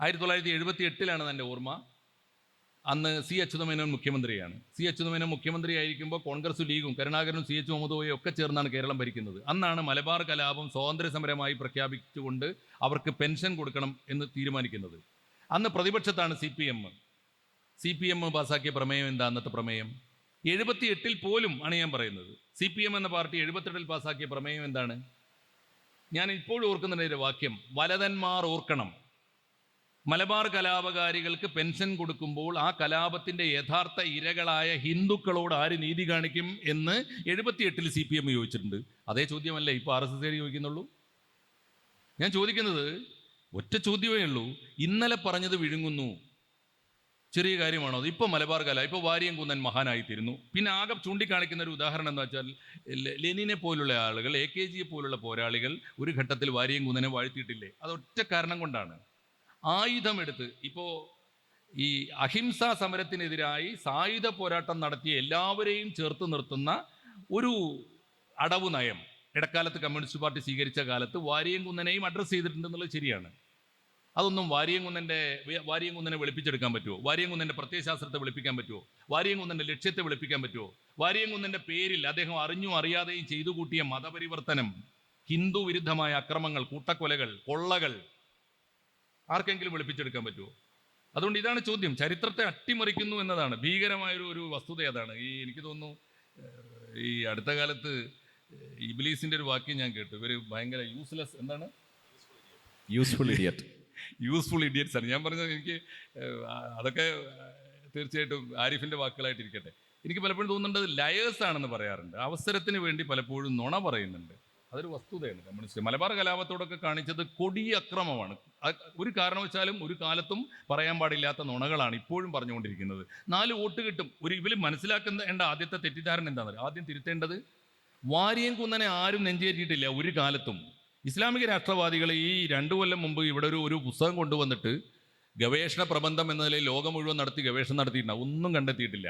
1978 എൻ്റെ ഓർമ്മ. അന്ന് സി അച്യുതമേനോൻ മുഖ്യമന്ത്രിയാണ്. സി അച്യുതമേനോൻ മുഖ്യമന്ത്രിയായിരിക്കുമ്പോൾ കോൺഗ്രസും ലീഗും കരുണാകരനും സി എച്ച് മുഹമ്മദ് ഒക്കെ ചേർന്നാണ് കേരളം ഭരിക്കുന്നത്. അന്നാണ് മലബാർ കലാപം സ്വാതന്ത്ര്യ സമരമായി പ്രഖ്യാപിച്ചുകൊണ്ട് അവർക്ക് പെൻഷൻ കൊടുക്കണം എന്ന് തീരുമാനിക്കുന്നത്. അന്ന് പ്രതിപക്ഷത്താണ് സി പി എം പാസാക്കിയ പ്രമേയം എന്താ? അന്നത്തെ പ്രമേയം 78 പോലും ആണ് ഞാൻ പറയുന്നത്. CPM എന്ന പാർട്ടി 78 പാസാക്കിയ പ്രമേയം എന്താണ്? ഞാൻ ഇപ്പോഴും ഓർക്കുന്നുണ്ട് വാക്യം, വലതന്മാർ ഓർക്കണം, മലബാർ കലാപകാരികൾക്ക് പെൻഷൻ കൊടുക്കുമ്പോൾ ആ കലാപത്തിൻ്റെ യഥാർത്ഥ ഇരകളായ ഹിന്ദുക്കളോട് ആര് നീതി കാണിക്കും എന്ന് 78 CPM ചോദിച്ചിട്ടുണ്ട്. അതേ ചോദ്യമല്ലേ ഇപ്പോൾ RSS ചോദിക്കുന്നുള്ളൂ. ഞാൻ ചോദിക്കുന്നത് ഒറ്റ ചോദ്യമേ ഉള്ളൂ, ഇന്നലെ പറഞ്ഞത് വിഴുങ്ങുന്നു, ചെറിയ കാര്യമാണോ അത്? ഇപ്പോൾ മലബാർ കല, ഇപ്പോൾ വാരിയംകുന്നൻ മഹാനായിത്തീരുന്നു. പിന്നെ ആകെ ചൂണ്ടിക്കാണിക്കുന്ന ഒരു ഉദാഹരണം എന്ന് വെച്ചാൽ ലെനിനെ പോലുള്ള ആളുകൾ, AKG പോലുള്ള പോരാളികൾ ഒരു ഘട്ടത്തിൽ വാരിയംകുന്നനെ വാഴ്ത്തിയിട്ടില്ലേ? അതൊറ്റ കാരണം കൊണ്ടാണ്. ആയുധമെടുത്ത് ഇപ്പോൾ ഈ അഹിംസാ സമരത്തിനെതിരായി സായുധ പോരാട്ടം നടത്തിയ എല്ലാവരെയും ചേർത്ത് നിർത്തുന്ന ഒരു അടവ് നയം ഇടക്കാലത്ത് കമ്മ്യൂണിസ്റ്റ് പാർട്ടി സ്വീകരിച്ച കാലത്ത് വാരിയംകുന്നനെയും അഡ്രസ്സ് ചെയ്തിട്ടുണ്ടെന്നുള്ളത് ശരിയാണ്. അതൊന്നും വാരിയംകുന്നനെ വെളുപ്പിച്ചെടുക്കാൻ പറ്റുമോ? വാരിയംകുന്നൻ്റെ പ്രത്യയശാസ്ത്രത്തെ വെളുപ്പിക്കാൻ പറ്റുമോ? വാരിയംകുന്നൻ്റെ ലക്ഷ്യത്തെ വെളുപ്പിക്കാൻ പറ്റുമോ? വാരിയംകുന്നൻ്റെ പേരിൽ അദ്ദേഹം അറിഞ്ഞും അറിയാതെയും ചെയ്തു കൂട്ടിയ മതപരിവർത്തനം, ഹിന്ദു വിരുദ്ധമായ അക്രമങ്ങൾ, കൂട്ടക്കൊലകൾ, കൊള്ളകൾ ആർക്കെങ്കിലും വെളുപ്പിച്ചെടുക്കാൻ പറ്റുമോ? അതുകൊണ്ട് ഇതാണ് ചോദ്യം. ചരിത്രത്തെ അട്ടിമറിക്കുന്നു എന്നതാണ് ഭീകരമായൊരു വസ്തുത. അതാണ് എനിക്ക് തോന്നുന്നു ഈ അടുത്ത കാലത്ത് ഇബ്ലീസിൻ്റെ ഒരു വാക്യം ഞാൻ കേട്ടു, ഇവർ ഭയങ്കര യൂസ്ഫുൾ ഇഡിയറ്റ്സ് ആണ്. ഞാൻ പറഞ്ഞത് എനിക്ക് അതൊക്കെ തീർച്ചയായിട്ടും ആരിഫിൻ്റെ വാക്കുകളായിട്ടിരിക്കട്ടെ. എനിക്ക് പലപ്പോഴും തോന്നുന്നത് ലയേഴ്സ് ആണെന്ന് പറയാറുണ്ട്. അവസരത്തിന് വേണ്ടി പലപ്പോഴും നുണ പറയുന്നുണ്ട്. അതൊരു വസ്തുതയാണ്. കമ്മ്യൂണിസ്റ്റ് മലബാർ കലാപത്തോടൊക്കെ കാണിച്ചത് കൊടിയ അക്രമമാണ്. ഒരു കാരണവശാലും ഒരു കാലത്തും പറയാൻ പാടില്ലാത്ത നുണകളാണ് ഇപ്പോഴും പറഞ്ഞുകൊണ്ടിരിക്കുന്നത്. 4 വോട്ട് കിട്ടും. ഇവർ മനസ്സിലാക്കേണ്ട ആദ്യത്തെ തെറ്റിദ്ധാരണ എന്താണെന്ന് ആദ്യം തിരുത്തേണ്ടത്, വാരിയംകുന്നനെ ആരും നെഞ്ചേറ്റിയിട്ടില്ല ഒരു കാലത്തും. ഇസ്ലാമിക രാഷ്ട്രവാദികൾ ഈ 2 കൊല്ലം മുമ്പ് ഇവിടെ ഒരു പുസ്തകം കൊണ്ടുവന്നിട്ട് ഗവേഷണ പ്രബന്ധം എന്ന നിലയിൽ ലോകം മുഴുവൻ ഗവേഷണം നടത്തിയിട്ടുണ്ടാവും, ഒന്നും കണ്ടെത്തിയിട്ടില്ല.